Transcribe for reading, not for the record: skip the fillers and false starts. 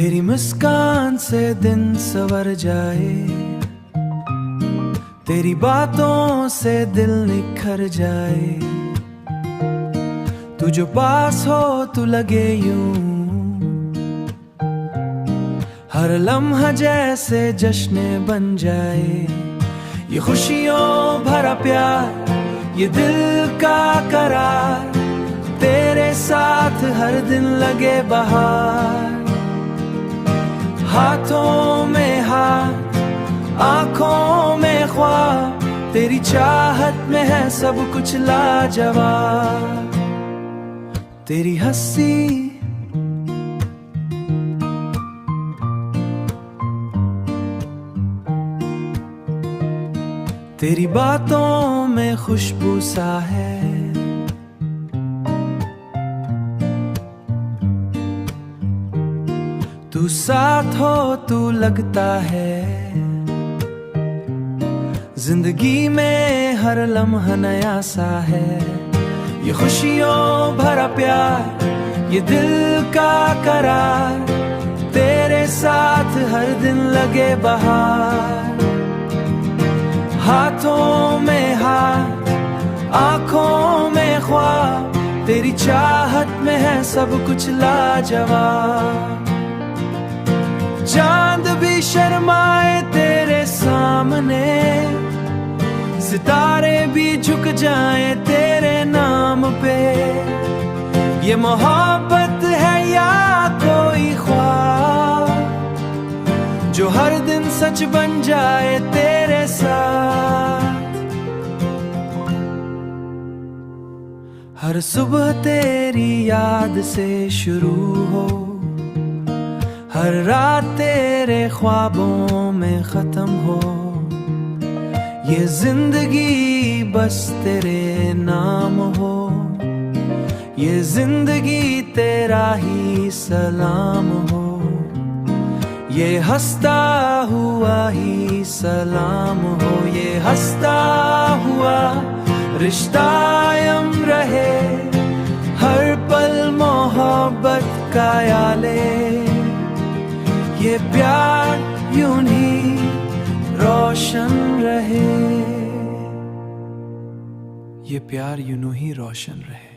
तेरी मुस्कान से दिन संवर जाए, तेरी बातों से दिल निखर जाए। तू जो पास हो तू लगे यूं, हर लम्हा जैसे जश्न बन जाए। ये खुशियों भरा प्यार, ये दिल का करार, तेरे साथ हर दिन लगे बहार। हाथों में हाथ, आंखों में ख्वाब, तेरी चाहत में है सब कुछ लाजवाब। तेरी हंसी तेरी बातों में खुशबू सा है। तू साथ हो तू लगता है, जिंदगी में हर लम्हा नया सा है। ये खुशियों भरा प्यार, ये दिल का करार, तेरे साथ हर दिन लगे बहार। हाथों में हाथ, आंखों में ख्वाब, तेरी चाहत में है सब कुछ लाजवाब। चांद भी शर्माए तेरे सामने, सितारे भी झुक जाएं तेरे नाम पे। ये मोहब्बत है या कोई ख्वाब, जो हर दिन सच बन जाए तेरे साथ। हर सुबह तेरी याद से शुरू हो, हर रात तेरे ख्वाबों में खत्म हो। ये जिंदगी बस तेरे नाम हो, ये जिंदगी तेरा ही सलाम हो। ये हंसता हुआ ही सलाम हो, ये हंसता हुआ रिश्ता यम रहे। हर पल मोहब्बत का याले, ये प्यार यूं ही रोशन रहे। ये प्यार यूं ही रोशन रहे।